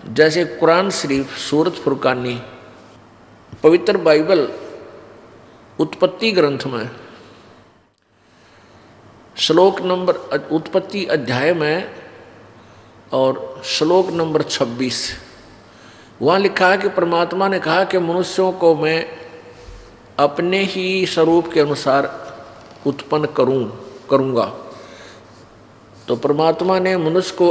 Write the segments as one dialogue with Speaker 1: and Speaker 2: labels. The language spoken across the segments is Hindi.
Speaker 1: जैसे कुरान शरीफ, सूरत फुरकानी, पवित्र बाइबल, उत्पत्ति ग्रंथ में श्लोक नंबर उत्पत्ति अध्याय में और श्लोक नंबर 26 वहाँ लिखा है कि परमात्मा ने कहा कि मनुष्यों को मैं अपने ही स्वरूप के अनुसार उत्पन्न करूँगा। तो परमात्मा ने मनुष्य को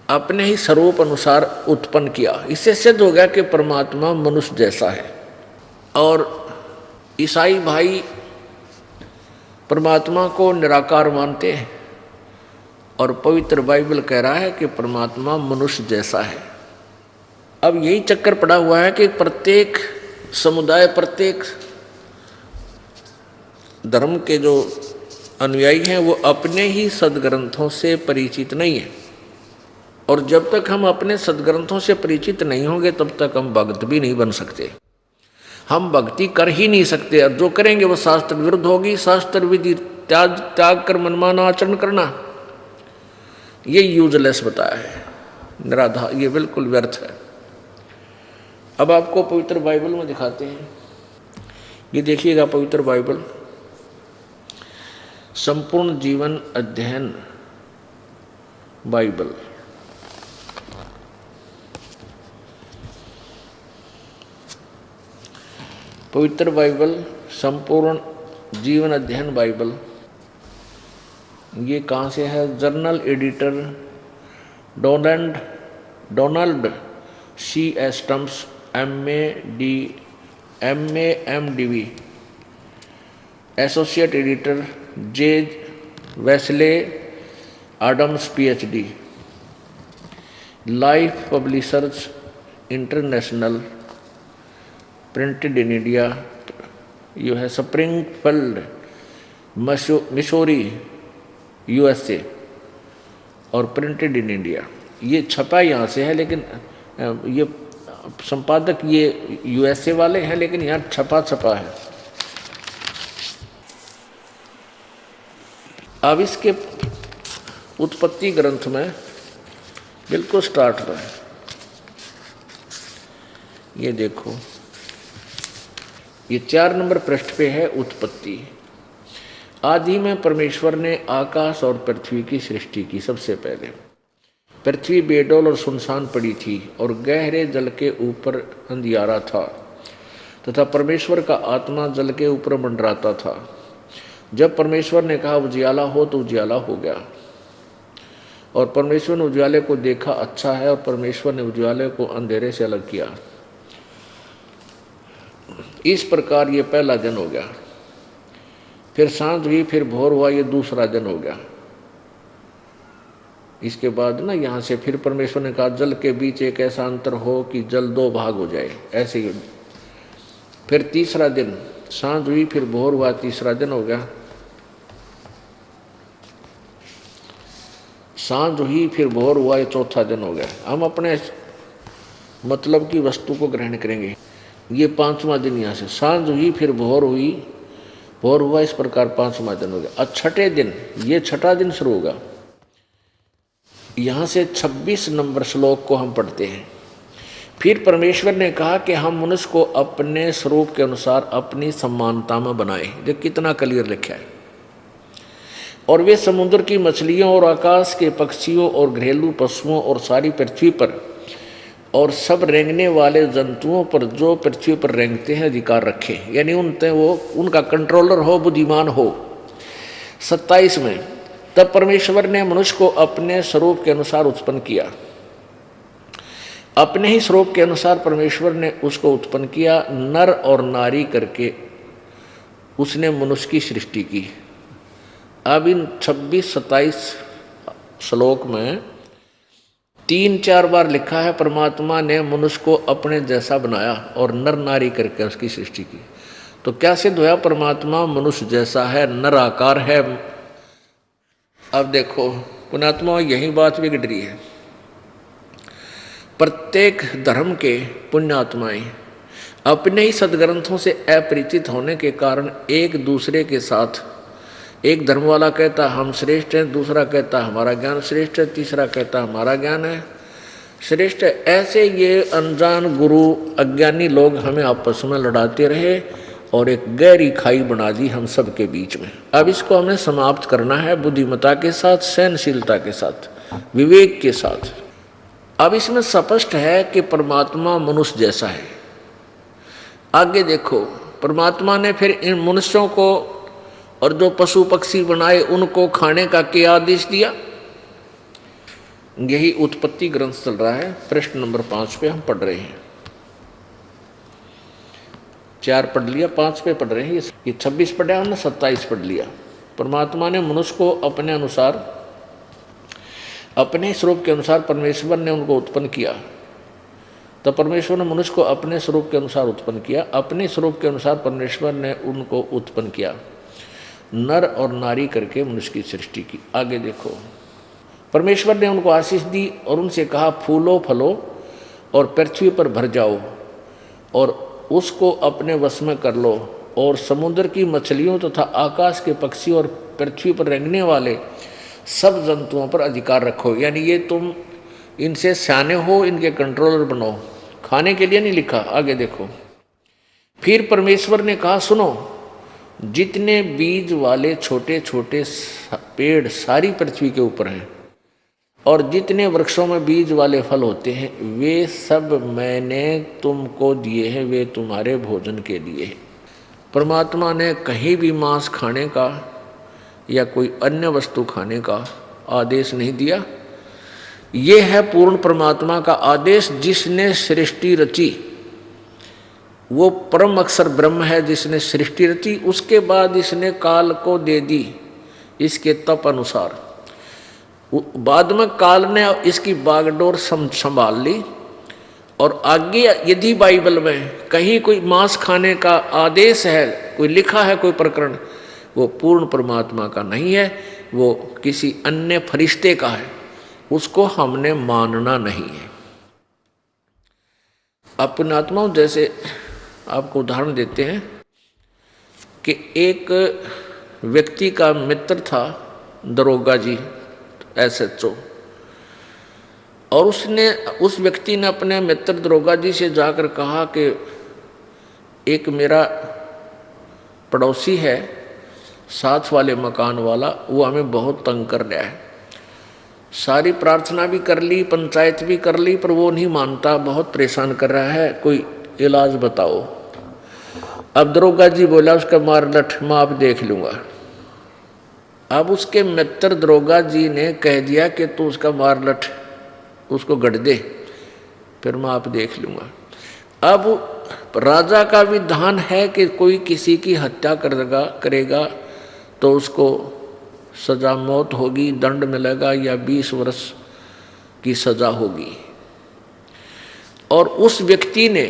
Speaker 1: अपने ही स्वरूप अनुसार उत्पन्न किया। इससे सिद्ध हो गया कि परमात्मा मनुष्य जैसा है। और ईसाई भाई परमात्मा को निराकार मानते हैं और पवित्र बाइबल कह रहा है कि परमात्मा मनुष्य जैसा है। अब यही चक्कर पड़ा हुआ है कि प्रत्येक समुदाय, प्रत्येक धर्म के जो अनुयायी हैं वो अपने ही सदग्रंथों से परिचित नहीं है। और जब तक हम अपने सदग्रंथों से परिचित नहीं होंगे तब तक हम भक्त भी नहीं बन सकते, हम भक्ति कर ही नहीं सकते। और जो करेंगे वो शास्त्र विरुद्ध होगी। शास्त्र विधि त्याग कर मनमाना आचरण करना, ये यूजलेस बताया है, निराधार, ये बिल्कुल व्यर्थ है। अब आपको पवित्र बाइबल में दिखाते हैं। ये देखिएगा पवित्र बाइबल, संपूर्ण जीवन अध्ययन बाइबल। पवित्र बाइबल, संपूर्ण जीवन अध्ययन बाइबल। ये कहाँ से है? जर्नल एडिटर डोनाल्ड सी एस्टम्स MA associate editor J Wesley Adams PhD, Life Publishers International, printed in India, यू है स्प्रिंगफील्ड मिसौरी USA, और प्रिंटेड इन इंडिया। ये छपा यहाँ से है, लेकिन ये संपादक ये USA वाले हैं, लेकिन यहाँ छपा है। अब इसके उत्पत्ति ग्रंथ में बिल्कुल स्टार्ट में ये देखो, ये 4 नंबर पृष्ठ पे है उत्पत्ति। आदि में परमेश्वर ने आकाश और पृथ्वी की सृष्टि की। सबसे पहले पृथ्वी बेडौल और सुनसान पड़ी थी और गहरे जल के ऊपर अंधियारा था तथा परमेश्वर का आत्मा जल के ऊपर मंडराता था। जब परमेश्वर ने कहा उजियाला हो तो उजियाला हो गया। और परमेश्वर ने उजियाले को देखा अच्छा है, और परमेश्वर ने उजियाले को अंधेरे से अलग किया। इस प्रकार ये पहला दिन हो गया। फिर सांझ हुई, फिर भोर हुआ, ये दूसरा दिन हो गया। इसके बाद ना यहाँ से फिर परमेश्वर ने कहा जल के बीच एक ऐसा अंतर हो कि जल 2 भाग हो जाए, ऐसे ही। फिर तीसरा दिन, सांझ हुई फिर भोर हुआ, तीसरा दिन हो गया। सांझ हुई फिर भोर हुआ, ये चौथा दिन हो गया। हम अपने मतलब की वस्तु को ग्रहण करेंगे। ये 5वां दिन, यहाँ से सांझ हुई फिर भोर हुई, भोर हुआ, इस प्रकार 5वां दिन हो गया। और छठे दिन, ये छठा दिन शुरू होगा। यहाँ से 26 नंबर श्लोक को हम पढ़ते हैं। फिर परमेश्वर ने कहा कि हम मनुष्य को अपने स्वरूप के अनुसार अपनी समानता में बनाए। जो कितना क्लियर लिखा है। और वे समुद्र की मछलियों और आकाश के पक्षियों और घरेलू पशुओं और सारी पृथ्वी पर और सब रेंगने वाले जंतुओं पर जो पृथ्वी पर रेंगते हैं अधिकार रखे, यानी उनते वो उनका कंट्रोलर हो, बुद्धिमान हो। 27 में तब परमेश्वर ने मनुष्य को अपने स्वरूप के अनुसार उत्पन्न किया। अपने ही स्वरूप के अनुसार परमेश्वर ने उसको उत्पन्न किया, नर और नारी करके उसने मनुष्य की सृष्टि की। अब इन 26-27 श्लोक में 3-4 बार लिखा है परमात्मा ने मनुष्य को अपने जैसा बनाया और नर नारी करके उसकी सृष्टि की। तो क्या सिद्ध हुआ? परमात्मा मनुष्य जैसा है, नर आकार है। अब देखो पुण्यात्मा, यही बात बिगड़ रही है। प्रत्येक धर्म के पुण्यात्माएं अपने ही सदग्रंथों से अपरिचित होने के कारण एक दूसरे के साथ एक धर्म वाला कहता हम श्रेष्ठ हैं, दूसरा कहता हमारा ज्ञान श्रेष्ठ है, तीसरा कहता हमारा ज्ञान है श्रेष्ठ है। ऐसे ये अनजान गुरु अज्ञानी लोग हमें आपस में लड़ाते रहे और एक गहरी खाई बना दी हम सब के बीच में। अब इसको हमें समाप्त करना है बुद्धिमत्ता के साथ, सहनशीलता के साथ, विवेक के साथ। अब इसमें स्पष्ट है कि परमात्मा मनुष्य जैसा है। आगे देखो, परमात्मा ने फिर इन मनुष्यों को और जो पशु पक्षी बनाए उनको खाने का क्या आदेश दिया? यही उत्पत्ति ग्रंथ चल रहा है, प्रश्न नंबर 5 पे हम पढ़ रहे हैं। 4 पढ़ लिया, 5 पे पढ़ रहे हैं। ये 26 पढ़ा हमने, 27 पढ़ लिया। परमात्मा ने मनुष्य को अपने अनुसार, अपने स्वरूप के अनुसार परमेश्वर ने उनको उत्पन्न किया। तो परमेश्वर ने मनुष्य को अपने स्वरूप के अनुसार उत्पन्न किया, अपने स्वरूप के अनुसार परमेश्वर ने उनको उत्पन्न किया, नर और नारी करके मनुष्य की सृष्टि की। आगे देखो, परमेश्वर ने उनको आशीष दी और उनसे कहा फूलो फलो और पृथ्वी पर भर जाओ और उसको अपने वश में कर लो और समुद्र की मछलियों तथा आकाश के पक्षी और पृथ्वी पर रेंगने वाले सब जंतुओं पर अधिकार रखो। यानी ये तुम इनसे सियाने हो, इनके कंट्रोलर बनो, खाने के लिए नहीं लिखा। आगे देखो, फिर परमेश्वर ने कहा सुनो, जितने बीज वाले छोटे छोटे पेड़ सारी पृथ्वी के ऊपर हैं और जितने वृक्षों में बीज वाले फल होते हैं वे सब मैंने तुमको दिए हैं, वे तुम्हारे भोजन के लिए हैं। परमात्मा ने कहीं भी मांस खाने का या कोई अन्य वस्तु खाने का आदेश नहीं दिया। ये है पूर्ण परमात्मा का आदेश, जिसने सृष्टि रची। वो परम अक्षर ब्रह्म है जिसने सृष्टि रची, उसके बाद इसने काल को दे दी इसके तप अनुसार। बाद में काल ने इसकी बागडोर संभाल ली। और आगे यदि बाइबल में कहीं कोई मांस खाने का आदेश है, कोई लिखा है कोई प्रकरण, वो पूर्ण परमात्मा का नहीं है, वो किसी अन्य फरिश्ते का है, उसको हमने मानना नहीं है। अपने आत्माओं, जैसे आपको उदाहरण देते हैं कि एक व्यक्ति का मित्र था दरोगा जी, SHO, और उस व्यक्ति ने अपने मित्र दरोगा जी से जाकर कहा कि एक मेरा पड़ोसी है, साथ वाले मकान वाला, वो हमें बहुत तंग कर रहा है। सारी प्रार्थना भी कर ली, पंचायत भी कर ली, पर वो नहीं मानता, बहुत परेशान कर रहा है, कोई इलाज बताओ। अब दरोगा जी बोला उसका मार लठ मैं आप देख लूँगा। अब उसके मित्र दरोगा जी ने कह दिया कि तू उसका मार लठ उसको गड़ दे, फिर मैं आप देख लूँगा। अब राजा का विधान है कि कोई किसी की हत्या करेगा तो उसको सजा मौत होगी, दंड मिलेगा या 20 वर्ष की सजा होगी। और उस व्यक्ति ने,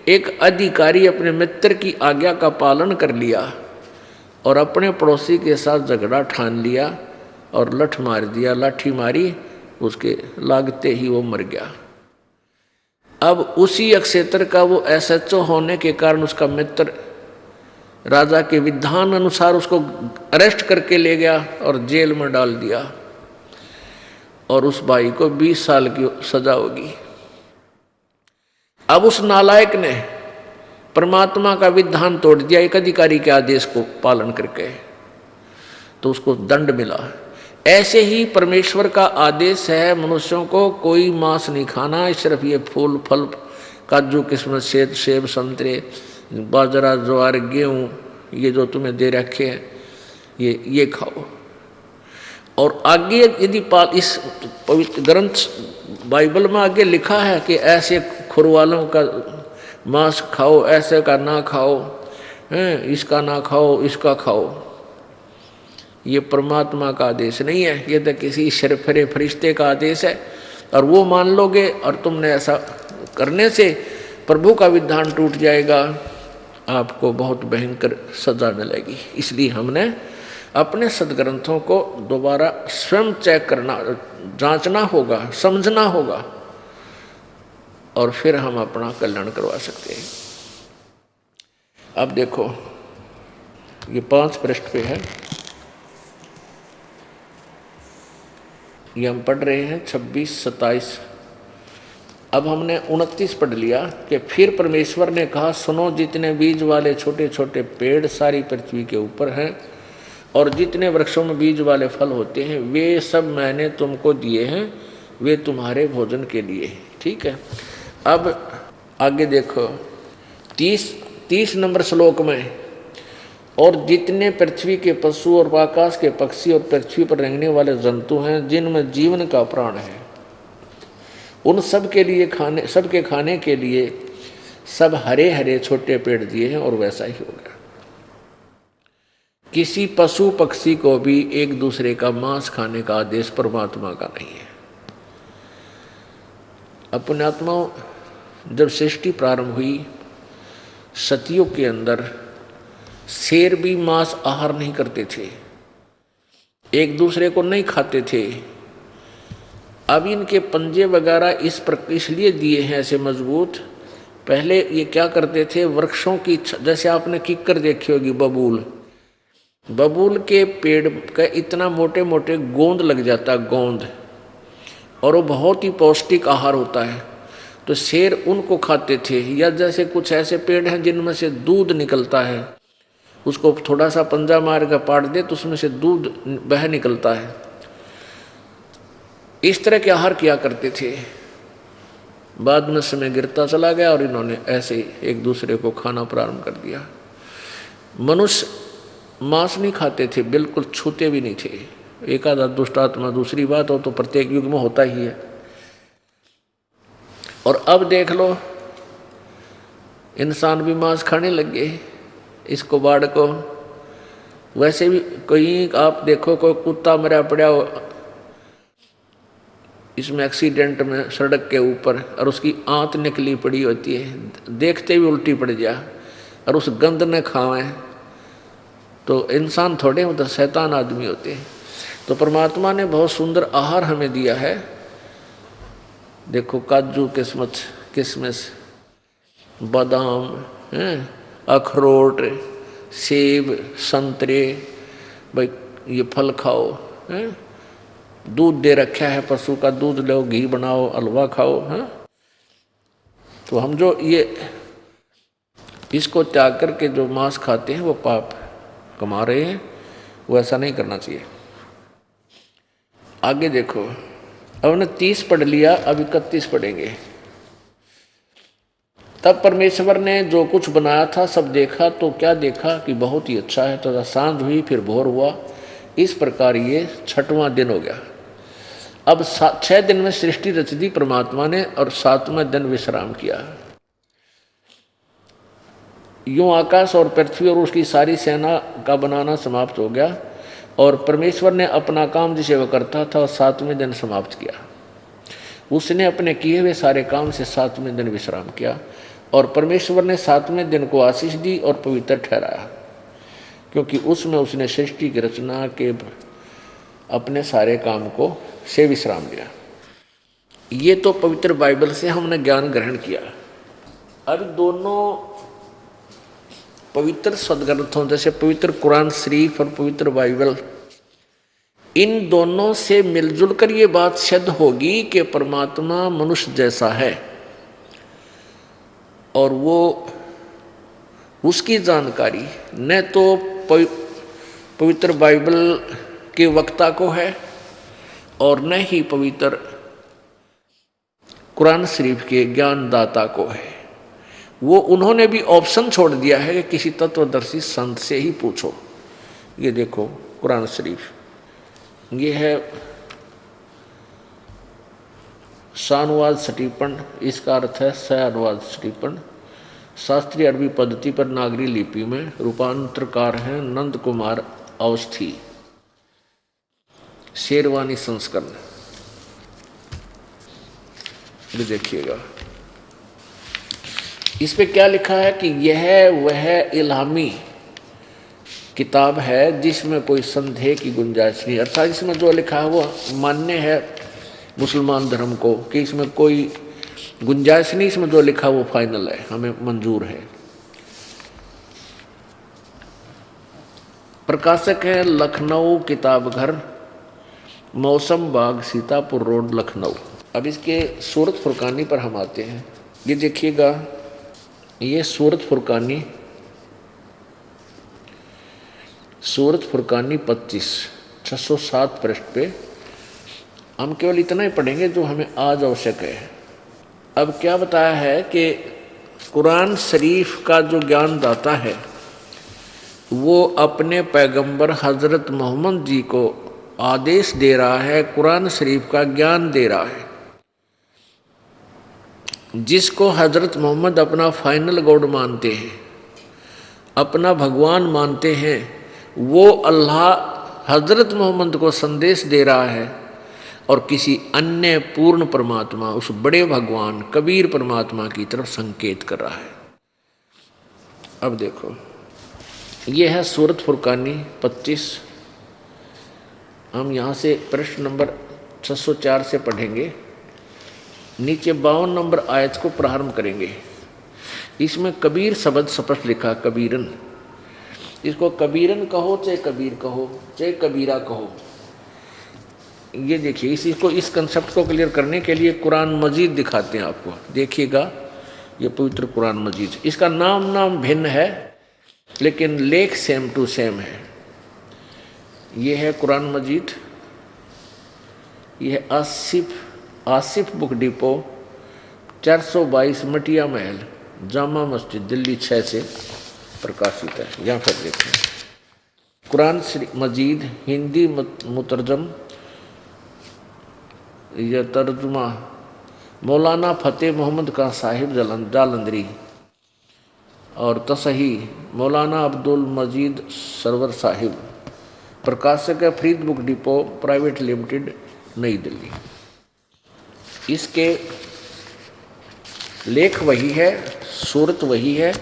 Speaker 1: एक अधिकारी, अपने मित्र की आज्ञा का पालन कर लिया और अपने पड़ोसी के साथ झगड़ा ठान लिया और लठ मार दिया, लाठी मारी, उसके लागते ही वो मर गया। अब उसी क्षेत्र का वो SHO होने के कारण उसका मित्र राजा के विधान अनुसार उसको अरेस्ट करके ले गया और जेल में डाल दिया और उस भाई को 20 साल की सजा होगी। अब उस नालायक ने परमात्मा का विधान तोड़ दिया एक अधिकारी के आदेश को पालन करके, तो उसको दंड मिला। ऐसे ही परमेश्वर का आदेश है मनुष्यों को कोई मांस नहीं खाना, सिर्फ ये फूल फल, काजू किस्मत, सेब संतरे, बाजरा ज्वार गेहूँ, ये जो तुम्हें दे रखे हैं ये खाओ। और आगे यदि इस पवित्र ग्रंथ बाइबल में आगे लिखा है कि ऐसे खुरवालों का मांस खाओ, ऐसे का ना खाओ, इसका ना खाओ, इसका खाओ, ये परमात्मा का आदेश नहीं है, ये तो किसी शरफरे फरिश्ते का आदेश है। और वो मान लोगे और तुमने ऐसा करने से प्रभु का विधान टूट जाएगा, आपको बहुत भयंकर सजा मिलेगी। इसलिए हमने अपने सदग्रंथों को दोबारा स्वयं चेक करना, जांचना होगा, समझना होगा, और फिर हम अपना कल्याण करवा सकते हैं। अब देखो, ये 5 पृष्ठ पे है। ये हम पढ़ रहे हैं 26, 27। अब हमने 29 पढ़ लिया कि फिर परमेश्वर ने कहा, सुनो, जितने बीज वाले छोटे छोटे पेड़ सारी पृथ्वी के ऊपर हैं और जितने वृक्षों में बीज वाले फल होते हैं, वे सब मैंने तुमको दिए हैं, वे तुम्हारे भोजन के लिए। ठीक है। अब आगे देखो 30 नंबर श्लोक में, और जितने पृथ्वी के पशु और आकाश के पक्षी और पृथ्वी पर रेंगने वाले जंतु हैं, जिनमें जीवन का प्राण है, उन सब के लिए सबके खाने के लिए सब हरे हरे छोटे पेड़ दिए हैं। और वैसा ही हो गया। किसी पशु पक्षी को भी एक दूसरे का मांस खाने का आदेश परमात्मा का नहीं है। अपने आत्मा जब सृष्टि प्रारंभ हुई, सतयुग के अंदर शेर भी मांस आहार नहीं करते थे, एक दूसरे को नहीं खाते थे। अब इनके पंजे वगैरह इसलिए दिए हैं ऐसे मजबूत। पहले ये क्या करते थे, वृक्षों की, जैसे आपने किक्कर देखी होगी, बबूल के पेड़ का इतना मोटे मोटे गोंद लग जाता है, गोंद, और वो बहुत ही पौष्टिक आहार होता है। तो शेर उनको खाते थे। या जैसे कुछ ऐसे पेड़ हैं जिनमें से दूध निकलता है, उसको थोड़ा सा पंजा मार कर पाट दे तो उसमें से दूध बह निकलता है। इस तरह के आहार किया करते थे। बाद में समय गिरता चला गया और इन्होंने ऐसे एक दूसरे को खाना प्रारंभ कर दिया। मनुष्य मांस नहीं खाते थे, बिल्कुल छूते भी नहीं थे। एक आधा दुष्ट आत्मा दूसरी बात हो तो प्रत्येक युग में होता ही है। और अब देख लो, इंसान भी मांस खाने लग गए, इसको बाढ़ को। वैसे भी कहीं आप देखो, कोई कुत्ता मरा पड़ा हो इसमें एक्सीडेंट में सड़क के ऊपर, और उसकी आंत निकली पड़ी होती है, देखते ही उल्टी पड़ जा, और उस गंध ने खावें, तो इंसान थोड़े मतलब शैतान आदमी होते हैं। तो परमात्मा ने बहुत सुंदर आहार हमें दिया है। देखो, काजू किशमिश, बादाम, अखरोट, सेब, संतरे, भाई ये फल खाओ, दूध दे रखा है, पशु का दूध लो, घी बनाओ, हलवा खाओ। तो हम जो ये इसको त्याग करके जो मांस खाते हैं वो पाप कमा रहे हैं। वो ऐसा नहीं करना चाहिए। आगे देखो, अब हमने 30 पढ़ लिया, अब 31 पढ़ेंगे। तब परमेश्वर ने जो कुछ बनाया था सब देखा, तो क्या देखा कि बहुत ही अच्छा है। तो सांझ हुई, फिर भोर हुआ। इस प्रकार ये 6वां दिन हो गया। अब 6 दिन में सृष्टि रच दी परमात्मा ने, और 7वें दिन विश्राम किया। यूं आकाश और पृथ्वी और उसकी सारी सेना का बनाना समाप्त हो गया, और परमेश्वर ने अपना काम जिसे वह करता था 7वें दिन समाप्त किया। उसने अपने किए हुए सारे काम से 7वें दिन विश्राम किया, और परमेश्वर ने 7वें दिन को आशीष दी और पवित्र ठहराया, क्योंकि उसमें उसने सृष्टि की रचना के अपने सारे काम को से विश्राम लिया। ये तो पवित्र बाइबल से हमने ज्ञान ग्रहण किया। अब दोनों पवित्र सदग्रंथों जैसे पवित्र कुरान शरीफ और पवित्र बाइबल, इन दोनों से मिलजुल कर ये बात सिद्ध होगी कि परमात्मा मनुष्य जैसा है, और वो उसकी जानकारी न तो पवित्र बाइबल के वक्ता को है और न ही पवित्र कुरान शरीफ के ज्ञानदाता को है। वो उन्होंने भी ऑप्शन छोड़ दिया है कि किसी तत्वदर्शी संत से ही पूछो। ये देखो कुरान शरीफ, ये है सानुवाद सटीपन, इसका अर्थ है सयानुवाद सटीपन। शास्त्रीय अरबी पद्धति पर नागरी लिपि में रूपांतरकार हैं नंद कुमार अवस्थी, शेरवानी संस्करण। ये देखिएगा, इस पे क्या लिखा है कि यह वह इल्हामी किताब है जिसमें कोई संदेह की गुंजाइश नहीं। अर्थात इसमें जो लिखा है वो मान्य है मुसलमान धर्म को, कि इसमें कोई गुंजाइश नहीं, इसमें जो लिखा वो फाइनल है, हमें मंजूर है। प्रकाशक है लखनऊ किताब घर, मौसम बाग, सीतापुर रोड, लखनऊ। अब इसके सूरत फुरकानी पर हम आते हैं। ये देखिएगा, ये सूरत फुरकानी 25 607 पृष्ठ पे हम केवल इतना ही पढ़ेंगे जो हमें आज आवश्यक है। अब क्या बताया है कि कुरान शरीफ का जो ज्ञानदाता है वो अपने पैगंबर हज़रत मोहम्मद जी को आदेश दे रहा है, कुरान शरीफ का ज्ञान दे रहा है। जिसको हज़रत मोहम्मद अपना फाइनल गॉड मानते हैं, अपना भगवान मानते हैं, वो अल्लाह हज़रत मोहम्मद को संदेश दे रहा है और किसी अन्य पूर्ण परमात्मा, उस बड़े भगवान कबीर परमात्मा की तरफ संकेत कर रहा है। अब देखो, ये है सूरत फुरकानी 25। हम यहाँ से प्रश्न नंबर 604 से पढ़ेंगे। नीचे 52 नंबर आयत को प्रारंभ करेंगे। इसमें कबीर शब्द स्पष्ट लिखा, कबीरन। इसको कबीरन कहो, चाहे कबीर कहो, चाहे कबीरा कहो। ये देखिए, इस कंसेप्ट को क्लियर करने के लिए कुरान मजीद दिखाते हैं आपको। देखिएगा, ये पवित्र कुरान मजीद, इसका नाम भिन्न है लेकिन लेख सेम टू सेम है। ये है कुरान मजीद, ये है आसिफ बुक डिपो 422 मटिया महल, जामा मस्जिद, दिल्ली 6 से प्रकाशित है। यहाँ फिर देखें, कुरान मजीद हिंदी मुतरजम या तर्जुमा मौलाना फ़तेह मोहम्मद खान साहिब जालंधरी और तसही मौलाना अब्दुल मजीद सरवर साहिब, प्रकाशक है Farid book depot private limited, नई दिल्ली। इसके लेख वही है, सूरत वही है,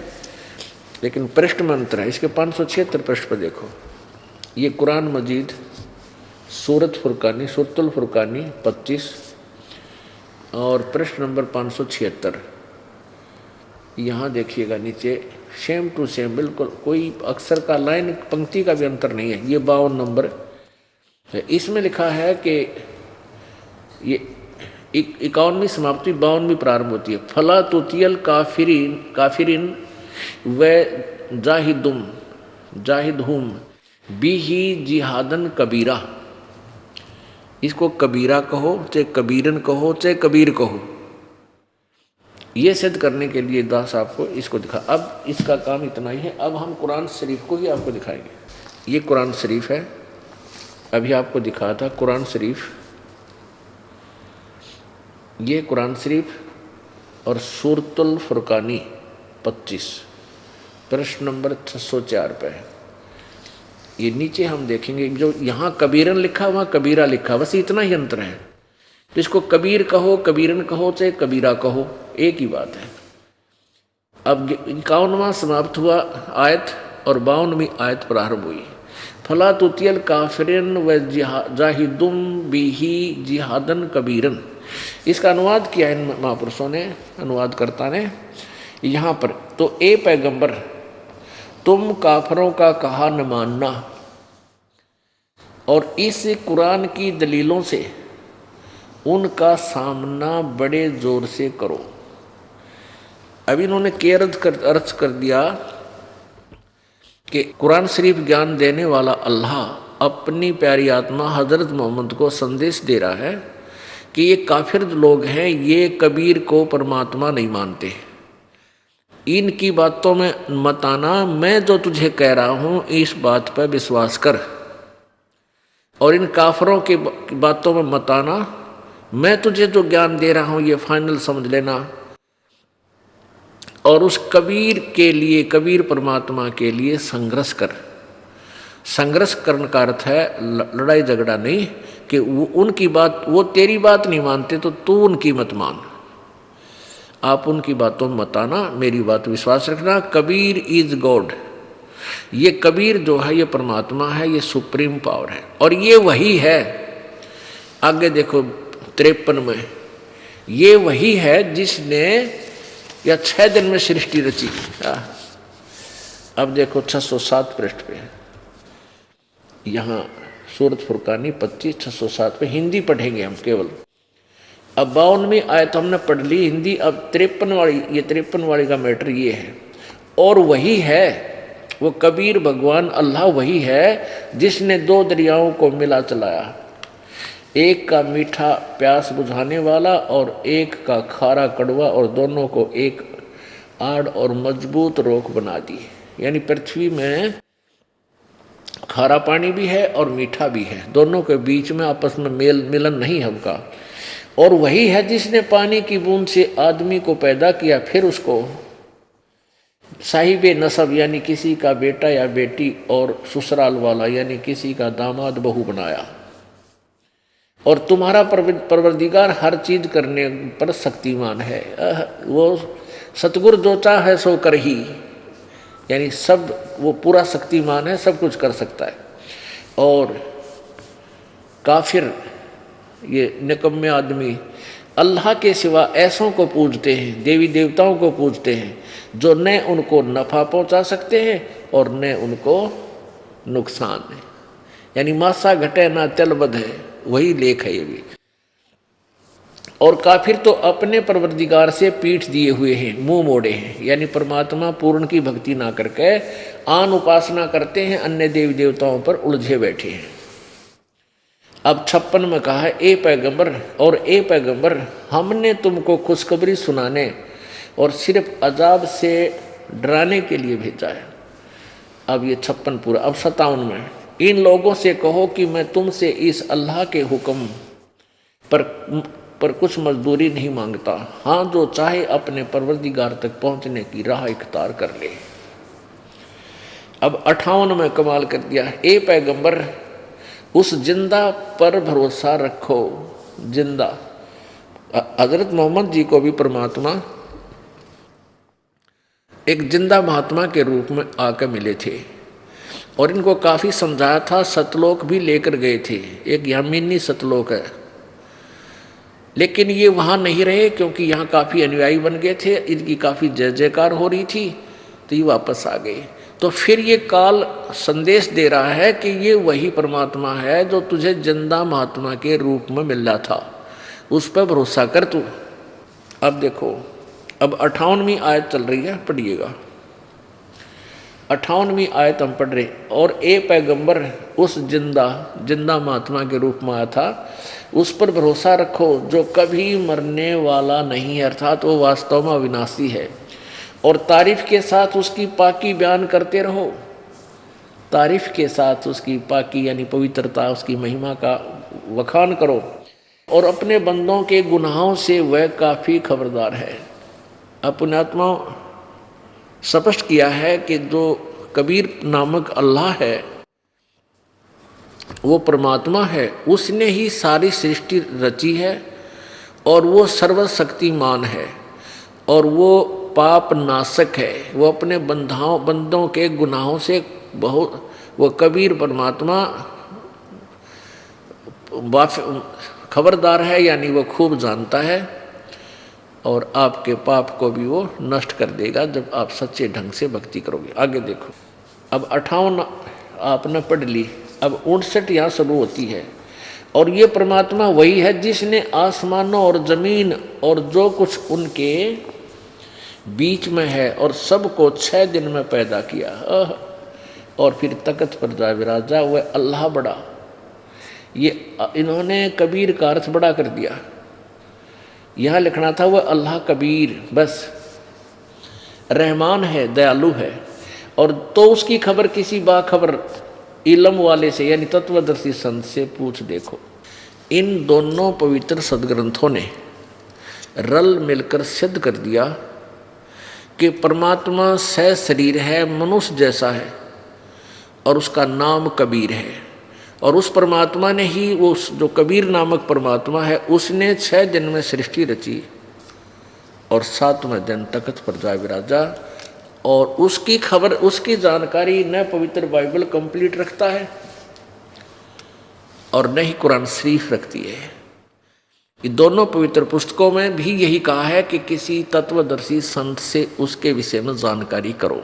Speaker 1: लेकिन पृष्ठ में अंतर है। इसके 576 पृष्ठ पर देखो, ये कुरान मजीद सूरतुल फुरकानी 25 और पृष्ठ नंबर 576। यहाँ देखिएगा नीचे सेम टू सेम, बिल्कुल कोई अक्षर का, लाइन पंक्ति का भी अंतर नहीं है। ये 52 नंबर है। इसमें लिखा है कि ये 51वीं समाप्ति 52वीं प्रारंभ होती है। फला तुतियल काफिरिन व जाहिदहुम बिही जिहादन कबीरा। इसको कबीरा कहो, चाहे कबीरन कहो, चाहे कबीर कहो। ये सिद्ध करने के लिए दास आपको इसको दिखा। अब इसका काम इतना ही है। अब हम कुरान शरीफ को ही आपको दिखाएंगे। ये कुरान शरीफ है, अभी आपको दिखाया था कुरान शरीफ। ये कुरान शरीफ और सूरतुल फुरकानी 25 प्रश्न नंबर 604 पे है। ये नीचे हम देखेंगे, जो यहाँ कबीरन लिखा वहाँ कबीरा लिखा, बस इतना ही अंतर है। तो इसको कबीर कहो, कबीरन कहो, चाहे कबीरा कहो, एक ही बात है। अब 51वां समाप्त हुआ आयत और 52वीं आयत प्रारंभ हुई। फला तुतियल काफिरन व जाहिदुम बिही जिहादन कबीरन। इसका अनुवाद किया इन महापुरुषों ने, अनुवादकर्ता ने यहाँ पर। तो ए पैगंबर, तुम काफरों का कहा न मानना और इस कुरान की दलीलों से उनका सामना बड़े जोर से करो। अब इन्होंने अर्थ कर दिया कि कुरान शरीफ ज्ञान देने वाला अल्लाह अपनी प्यारी आत्मा हजरत मोहम्मद को संदेश दे रहा है कि ये काफिर लोग हैं, ये कबीर को परमात्मा नहीं मानते। इनकी बातों में मत आना, मैं जो तुझे कह रहा हूँ इस बात पर विश्वास कर। और इन काफरों की बातों में मत आना, मैं तुझे जो ज्ञान दे रहा हूँ ये फाइनल समझ लेना। और उस कबीर के लिए, कबीर परमात्मा के लिए संघर्ष कर। संघर्ष करने का अर्थ है लड़ाई झगड़ा नहीं, कि उनकी बात, वो तेरी बात नहीं मानते तो तू उनकी मत मान। आप उनकी बातों में मत आना, मेरी बात विश्वास रखना। Kabir is God. ये कबीर जो है ये परमात्मा है, ये सुप्रीम पावर है। और ये वही है, आगे देखो 53 में, ये वही है जिसने या 6 दिन में सृष्टि रची। अब देखो 607 पृष्ठ पे यहाँ सूरत फुरकानी 25/607 पे हिंदी पढ़ेंगे हम केवल। अब 52वीं आयत हमने पढ़ ली हिंदी। अब 53 वाली, ये 53 वाली का मैटर ये है। और वही है वो कबीर भगवान अल्लाह वही है जिसने दो दरियाओं को मिला चलाया, एक का मीठा प्यास बुझाने वाला और एक का खारा कड़वा, और दोनों को एक आड़ और मजबूत रोक बना दी। यानी पृथ्वी में खारा पानी भी है और मीठा भी है, दोनों के बीच में आपस में मेल मिलन नहीं है उनका। और वही है जिसने पानी की बूंद से आदमी को पैदा किया, फिर उसको साहिबे नसब यानी किसी का बेटा या बेटी और ससुराल वाला यानी किसी का दामाद बहू बनाया। और तुम्हारा परवरदिगार हर चीज करने पर शक्तिमान है। वो सतगुरु जो चाहे सो कर ही, यानी सब वो पूरा शक्तिमान है, सब कुछ कर सकता है। और काफिर ये निकम्मे आदमी अल्लाह के सिवा ऐसों को पूजते हैं, देवी देवताओं को पूजते हैं जो न उनको नफ़ा पहुंचा सकते हैं और न उनको नुकसान है। यानी मासा घटे ना चल बध है, वही लेख है ये भी। और काफिर तो अपने परवरदिगार से पीठ दिए हुए हैं, मुंह मोड़े हैं, यानी परमात्मा पूर्ण की भक्ति ना करके आन उपासना करते हैं, अन्य देवी देवताओं पर उलझे बैठे हैं। अब 56 में कहा है ए पैगंबर, और ए पैगंबर हमने तुमको खुशखबरी सुनाने और सिर्फ अजाब से डराने के लिए भेजा है। अब ये 56 पूरा। अब 57 में इन लोगों से कहो कि मैं तुमसे इस अल्लाह के हुक्म पर कुछ मजदूरी नहीं मांगता, हाँ जो चाहे अपने परवरदिगार तक पहुंचने की राह इख्तियार कर ले। अब 58 में कमाल कर दिया, ए पैगंबर उस जिंदा पर भरोसा रखो। जिंदा हजरत मोहम्मद जी को भी परमात्मा एक जिंदा महात्मा के रूप में आकर मिले थे और इनको काफी समझाया था। सतलोक भी लेकर गए थे, एक यमीनी सतलोक है, लेकिन ये वहां नहीं रहे क्योंकि यहाँ काफी अनुयायी बन गए थे, इनकी काफी जय जयकार हो रही थी, तो ये वापस आ गए। तो फिर ये काल संदेश दे रहा है कि ये वही परमात्मा है जो तुझे जिंदा महात्मा के रूप में मिल रहा था, उस पर भरोसा कर तू। अब देखो, अब 58वीं आयत चल रही है, पढ़िएगा। 58वीं आयत हम पढ़ रहे। और ए पैगंबर उस जिंदा महात्मा के रूप में आया था, उस पर भरोसा रखो जो कभी मरने वाला नहीं है, अर्थात वो वास्तव में अविनाशी है। और तारीफ के साथ उसकी पाकी बयान करते रहो। तारीफ के साथ उसकी पाकी यानी पवित्रता, उसकी महिमा का वखान करो। और अपने बंदों के गुनाहों से वह काफ़ी खबरदार है। अपने आत्मा स्पष्ट किया है कि जो कबीर नामक अल्लाह है वो परमात्मा है, उसने ही सारी सृष्टि रची है और वो सर्वशक्तिमान है और वो पाप नाशक है। वो अपने बंदों के गुनाहों से बहुत, वो कबीर परमात्मा खबरदार है, यानी वो खूब जानता है और आपके पाप को भी वो नष्ट कर देगा जब आप सच्चे ढंग से भक्ति करोगे। आगे देखो, अब 58 आपने पढ़ ली, अब 59 यहाँ शुरू होती है। और ये परमात्मा वही है जिसने आसमानों और जमीन और जो कुछ उनके बीच में है और सबको 6 दिन में पैदा किया और फिर तख्त पर जा विराजा। वह अल्लाह बड़ा, ये इन्होंने कबीर का अर्थ बड़ा कर दिया। यहाँ लिखना था वह अल्लाह कबीर, बस रहमान है, दयालु है। और तो उसकी खबर किसी बाखबर इल्म वाले से यानी तत्वदर्शी संत से पूछ देखो। इन दोनों पवित्र सदग्रंथों ने रल मिलकर सिद्ध कर दिया कि परमात्मा सह शरीर है, मनुष्य जैसा है और उसका नाम कबीर है। और उस परमात्मा ने ही, वो जो कबीर नामक परमात्मा है, उसने 6 दिन में सृष्टि रची और 7वें दिन तख्त पर जा विराजा। और उसकी खबर, उसकी जानकारी न पवित्र बाइबल कंप्लीट रखता है और न ही कुरान शरीफ रखती है। ये दोनों पवित्र पुस्तकों में भी यही कहा है कि किसी तत्वदर्शी संत से उसके विषय में जानकारी करो,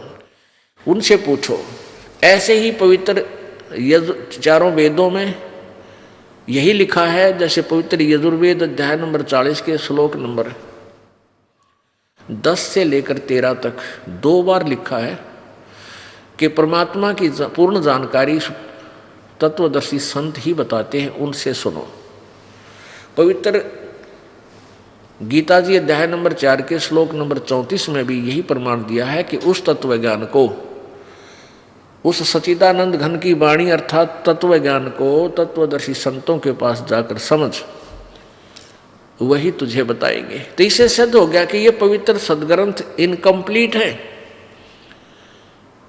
Speaker 1: उनसे पूछो। ऐसे ही पवित्र 4 वेदों में यही लिखा है, जैसे पवित्र यजुर्वेद अध्याय नंबर 40 के श्लोक नंबर 10 से लेकर 13 तक 2 बार लिखा है कि परमात्मा की पूर्ण जानकारी तत्वदर्शी संत ही बताते हैं, उनसे सुनो। पवित्र गीता जी अध्याय नंबर 4 के श्लोक नंबर 34 में भी यही प्रमाण दिया है कि उस तत्व ज्ञान को, उस सच्चिदानंद घन की वाणी अर्थात तत्व ज्ञान को तत्वदर्शी संतों के पास जाकर समझ, वही तुझे बताएंगे। तो इससे सिद्ध हो गया कि ये पवित्र सदग्रंथ इनकम्प्लीट है,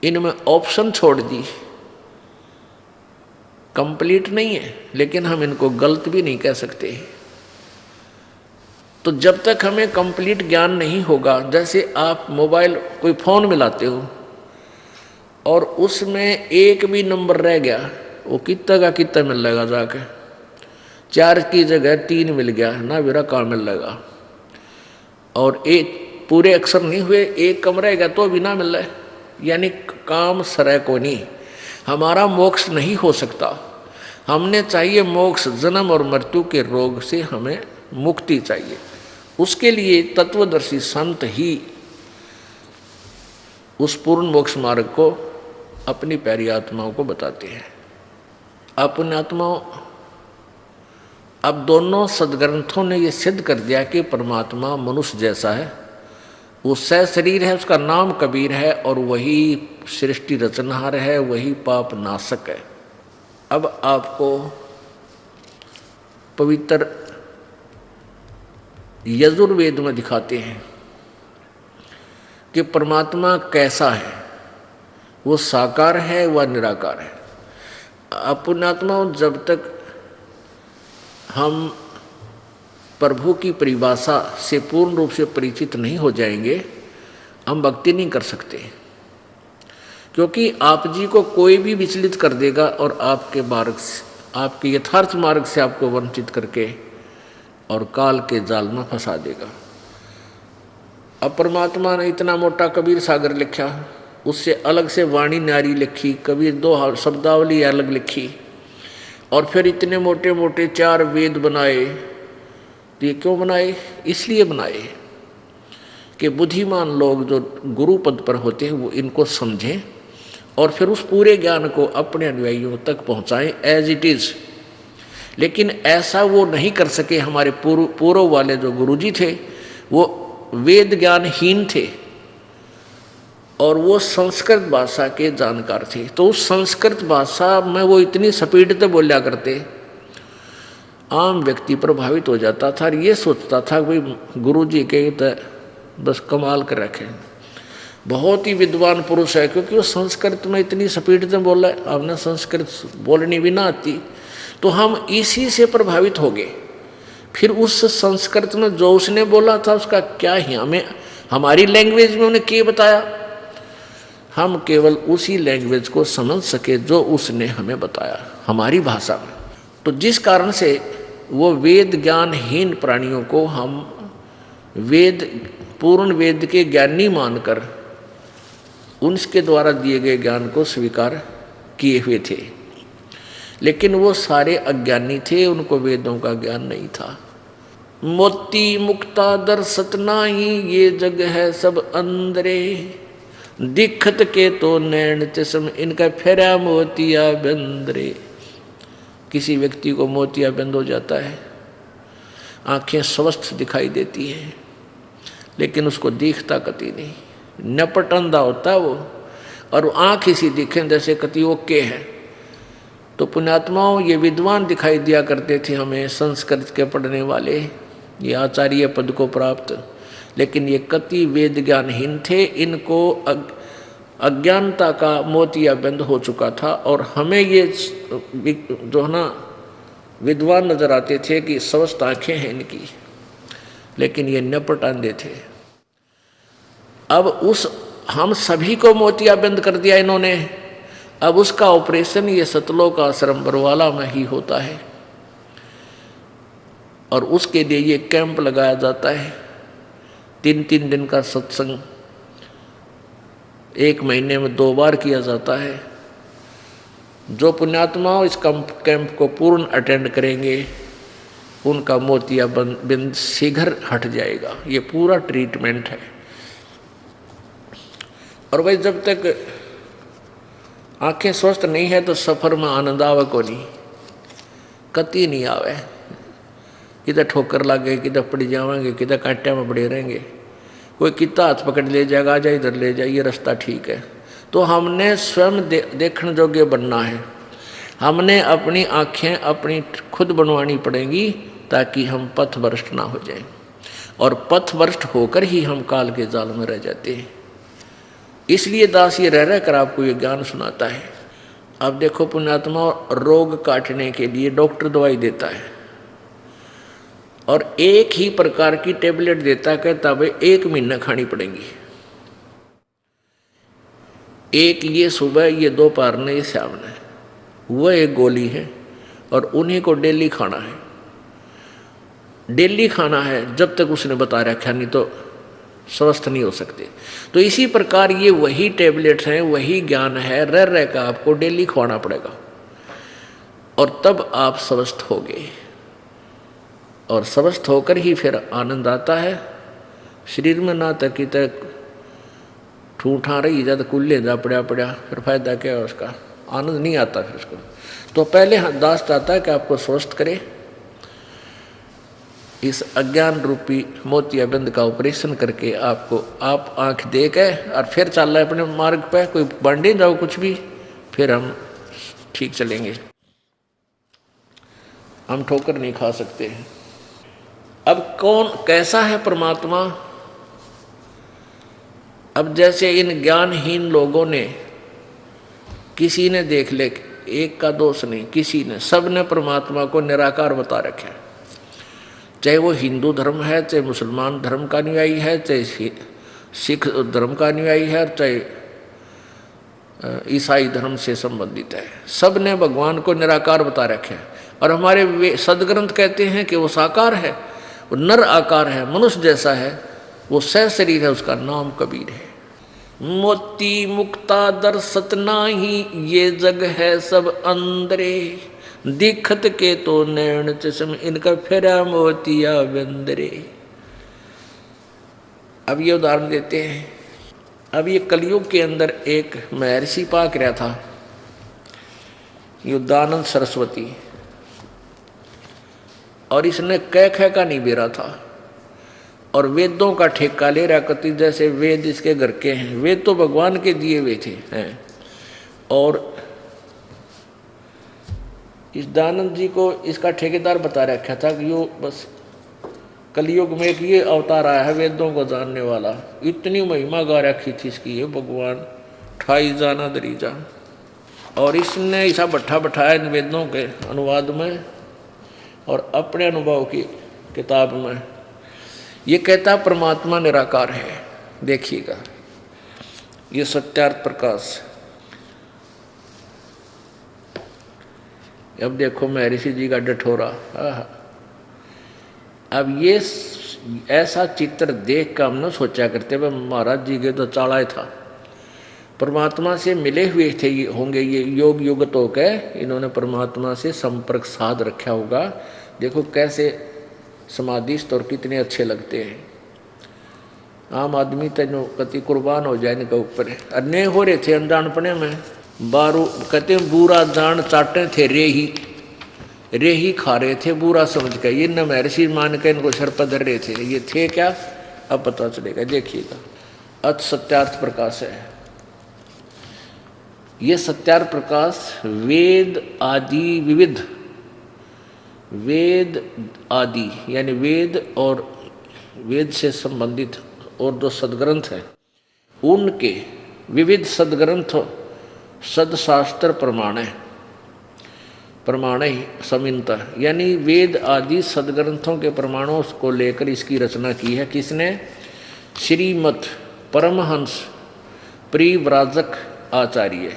Speaker 1: इनमें ऑप्शन छोड़ दी, कंप्लीट नहीं है, लेकिन हम इनको गलत भी नहीं कह सकते। तो जब तक हमें कंप्लीट ज्ञान नहीं होगा, जैसे आप मोबाइल कोई फ़ोन मिलाते हो और उसमें एक भी नंबर रह गया, वो कितना का कितना मिल जाएगा, जाके 4 की जगह 3 मिल गया ना, मेरा काम मिल जाएगा। और एक पूरे अक्षर नहीं हुए, एक कम रहेगा तो भी ना मिल रहा है, यानी काम सरय को नहीं, हमारा मोक्ष नहीं हो सकता। हमने चाहिए मोक्ष, जन्म और मृत्यु के रोग से हमें मुक्ति चाहिए। उसके लिए तत्वदर्शी संत ही उस पूर्ण मोक्ष मार्ग को अपनी प्यारी आत्माओं को बताते हैं। अपनी आत्माओं, अब दोनों सदग्रंथों ने ये सिद्ध कर दिया कि परमात्मा मनुष्य जैसा है, वो सहशरीर है, उसका नाम कबीर है और वही सृष्टि रचनहार है, वही पाप नाशक है। अब आपको पवित्र यजुर्वेद में दिखाते हैं कि परमात्मा कैसा है, वो साकार है व निराकार है। अपनात्मा, जब तक हम प्रभु की परिभाषा से पूर्ण रूप से परिचित नहीं हो जाएंगे, हम भक्ति नहीं कर सकते, क्योंकि आप जी को कोई भी विचलित कर देगा और आपके मार्ग से, आपके यथार्थ मार्ग से आपको वंचित करके और काल के जाल में फंसा देगा। अब परमात्मा ने इतना मोटा कबीर सागर लिखा, उससे अलग से वाणी न्यारी लिखी, कबीर 2 शब्दावली अलग लिखी, और फिर इतने मोटे मोटे 4 वेद बनाए। तो ये क्यों बनाए? इसलिए बनाए कि बुद्धिमान लोग जो गुरु पद पर होते हैं वो इनको समझें और फिर उस पूरे ज्ञान को अपने अनुयायियों तक पहुँचाएँ एज इट इज़। लेकिन ऐसा वो नहीं कर सके। हमारे पूर्व वाले जो गुरुजी थे वो वेद ज्ञानहीन थे और वो संस्कृत भाषा के जानकार थे, तो उस संस्कृत भाषा में वो इतनी स्पीड से बोला करते, आम व्यक्ति प्रभावित हो जाता था और ये सोचता था कि भाई गुरुजी के तो बस कमाल कर रखे, बहुत ही विद्वान पुरुष है, क्योंकि वो संस्कृत में इतनी स्पीड से बोला है। आपने संस्कृत बोलनी भी ना आती, तो हम इसी से प्रभावित हो गए। फिर उस संस्कृत में जो उसने बोला था उसका क्या ही हमें, हमारी लैंग्वेज में उन्हें क्या बताया, हम केवल उसी लैंग्वेज को समझ सके जो उसने हमें बताया हमारी भाषा में। तो जिस कारण से वो वेद ज्ञानहीन प्राणियों को हम वेद, पूर्ण वेद के ज्ञानी मानकर उनके द्वारा दिए गए ज्ञान को स्वीकार किए हुए थे, लेकिन वो सारे अज्ञानी थे, उनको वेदों का ज्ञान नहीं था। मोती मुक्ता दर्शत नाही, ये जग है सब अंदरे, दिखत के तो नैन चश्म, इनका फेरा मोतिया बंदरे। किसी व्यक्ति को मोतिया बंद हो जाता है, आंखें स्वस्थ दिखाई देती हैं, लेकिन उसको दिखता कति नहीं, नपट अंधा होता है वो, और आँख इसी दिखें जैसे कति ओके है। तो पुण्यात्माओं, ये विद्वान दिखाई दिया करते थे हमें, संस्कृत के पढ़ने वाले, ये आचार्य पद को प्राप्त, लेकिन ये कति वेद ज्ञानहीन थे। इनको अज्ञानता का मोतिया बंद हो चुका था और हमें ये जो है ना विद्वान नजर आते थे कि स्वस्थ आँखें हैं इनकी, लेकिन ये नपट अंधे थे। अब उस हम सभी को मोतिया बंद कर दिया इन्होंने। अब उसका ऑपरेशन ये सतलोक आश्रम बरवाला में ही होता है और उसके लिए ये कैंप लगाया जाता है। 3-3 दिन का सत्संग 1 महीने में 2 बार किया जाता है जो पुण्यात्मा इस कैंप को पूर्ण अटेंड करेंगे उनका मोतियाबिंद शीघ्र हट जाएगा। ये पूरा ट्रीटमेंट है। और भाई जब तक आंखें स्वस्थ नहीं है तो सफर में आनंद आवे को नहीं, कति नहीं आवे। किधर ठोकर लगे, किधर पड़ जाएंगे, किधर कांटे में पड़े रहेंगे, कोई कितना हाथ पकड़ ले जाएगा, आ जा इधर ले जा, ये रास्ता ठीक है। तो हमने स्वयं देखने योग्य बनना है। हमने अपनी आँखें अपनी खुद बनवानी पड़ेंगी ताकि हम पथभ्रष्ट ना हो जाएं। और पथभ्रष्ट होकर ही हम काल के जाल में रह जाते हैं। इसलिए दास ये रह कर आपको ये ज्ञान सुनाता है। अब देखो पुण्यात्मा, रोग काटने के लिए डॉक्टर दवाई देता है और एक ही प्रकार की टेबलेट देता है, कहता भाई 1 महीना खानी पड़ेंगी। एक ये सुबह, ये दोपहर ने, ये शाम ने, वह एक गोली है और उन्हीं को डेली खाना है। डेली खाना है जब तक उसने बता रखा, नहीं तो स्वस्थ नहीं हो सकते। तो इसी प्रकार ये वही टैबलेट्स हैं, वही ज्ञान है, रह कर आपको डेली खाना पड़ेगा और तब आप स्वस्थ होगे। और स्वस्थ होकर ही फिर आनंद आता है शरीर में। ना तक कि तक ठूठा रही जा तो कुल्ले जा पड़ा पड़ा, फिर फायदा क्या है उसका, आनंद नहीं आता फिर उसको। तो पहले दास चाहता है कि आपको स्वस्थ करे, इस अज्ञान रूपी मोतियाबिंद का ऑपरेशन करके आपको आप आंख दे के और फिर चल रहा है अपने मार्ग पे, कोई बांटे जाओ कुछ भी, फिर हम ठीक चलेंगे। हम ठोकर नहीं खा सकते हैं। अब कौन कैसा है परमात्मा? अब जैसे इन ज्ञानहीन लोगों ने, किसी ने देख ले, एक का दोष नहीं, किसी ने, सब ने परमात्मा को निराकार बता रखा है। चाहे वो हिंदू धर्म है, चाहे मुसलमान धर्म का अनुयायी है, चाहे सिख धर्म का अनुयायी है, चाहे ईसाई धर्म से संबंधित है, सब ने भगवान को निराकार बता रखे हैं। और हमारे सदग्रंथ कहते हैं कि वो साकार है, वो नर आकार है, मनुष्य जैसा है, वो सहशरीर है, उसका नाम कबीर है। मोती मुक्ता दर्शत नाही, ये जग है सब अंदरे, दिखत के तो नैन चश्म, इनका फेरा मोतिया बिंदरे। अब ये उदाहरण देते हैं। अब ये कलयुग के अंदर एक महर्षि पाक रहा था, युद्धानंद सरस्वती, और इसने कह का नहीं बेरा था और वेदों का ठेका ले रहा कति, जैसे वेद इसके घर के हैं। वेद तो भगवान के दिए हुए थे हैं। और इस दानंद जी को इसका ठेकेदार बता रखा था कि यो बस कलयुग में एक ये अवतार आया है वेदों को जानने वाला। इतनी महिमा गा रखी थी इसकी, ये भगवान ठाई जाना दरीजा। और इसने ऐसा बैठा बैठाया इन वेदों के अनुवाद में और अपने अनुभव की किताब में ये कहता परमात्मा निराकार है। देखिएगा, ये सत्यार्थ प्रकाश। अब देखो महर्षि जी का डठोरा। अब ये ऐसा चित्र देख कर हम न सोचा करते वह महाराज जी के तो चाड़ा था, परमात्मा से मिले हुए थे ये होंगे, ये योग युगत होकर इन्होंने परमात्मा से संपर्क साध रखा होगा। देखो कैसे समाधिस्थ और कितने अच्छे लगते हैं। आम आदमी तेनो कति कुर्बान हो जाए इनके ऊपर। अन्य हो रहे थे अनजानपने में, बारू कहते बुरा जान चाटे थे, रेही खा रहे थे बुरा समझ कर। ये न महर्षि मान के इनको सर पर धर रहे थे, ये थे क्या अब पता चलेगा। देखिएगा, अत सत्यार्थ प्रकाश है। ये सत्यार्थ प्रकाश वेद आदि विविध, वेद आदि यानी वेद और वेद से संबंधित और जो सदग्रंथ हैं उनके विविध सदग्रंथ सदशास्त्र प्रमाण समित, यानी वेद आदि सदग्रंथों के प्रमाणों को लेकर इसकी रचना की है। किसने? श्रीमत परमहंस परिव्राजक आचार्य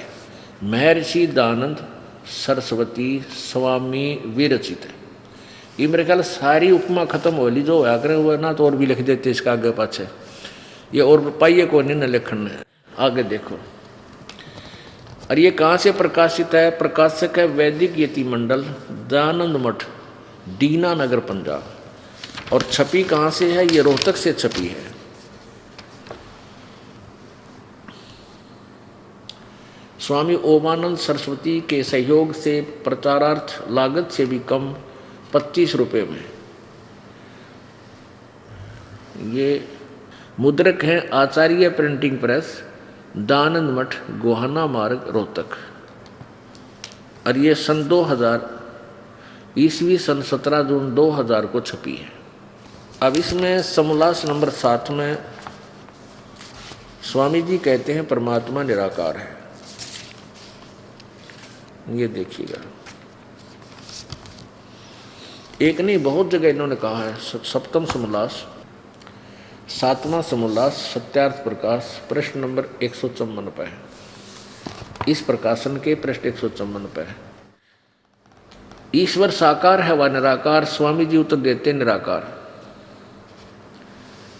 Speaker 1: महर्षि दानंद सरस्वती स्वामी विरचित है। ये मेरे ख्याल सारी उपमा खत्म हो ली जो होया करें, वो ना तो और भी लिख देते इसका आगे पाछे, ये और पाइए को नहीं न लिखना है। आगे देखो, और ये कहाँ से प्रकाशित है? प्रकाशक है वैदिक यति मंडल, दयानंद मठ, दीना नगर, पंजाब। और छपी कहाँ से है? ये रोहतक से छपी है। स्वामी ओमानंद सरस्वती के सहयोग से प्रचारार्थ लागत से भी कम 25 रुपये में। ये मुद्रक हैं आचार्य प्रिंटिंग प्रेस, दयानंद मठ, गोहाना मार्ग, रोहतक। और ये सन 2000 ईस्वी सन 17 जून 2000 को छपी है। अब इसमें समोल्लास नंबर 7 में स्वामी जी कहते हैं परमात्मा निराकार है। ये देखिएगा, एक नहीं बहुत जगह इन्होंने कहा है। सप्तम समोल्लास, 7वां समोल्लास, सत्यार्थ प्रकाश, प्रश्न नंबर 154 पे है। इस प्रकाशन के पृष्ठ 154 पे है। ईश्वर साकार है व निराकार? स्वामी जी उत्तर देते निराकार।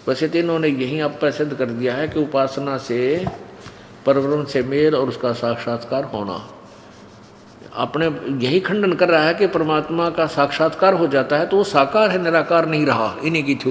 Speaker 1: वैसे तो इन्होंने यही अब सिद्ध कर दिया है कि उपासना से, परब्रह्म से मेल और उसका साक्षात्कार होना। अपने यही खंडन कर रहा है कि परमात्मा का साक्षात्कार हो जाता है तो वो साकार है, निराकार नहीं रहा। इन्हीं की थ्योरी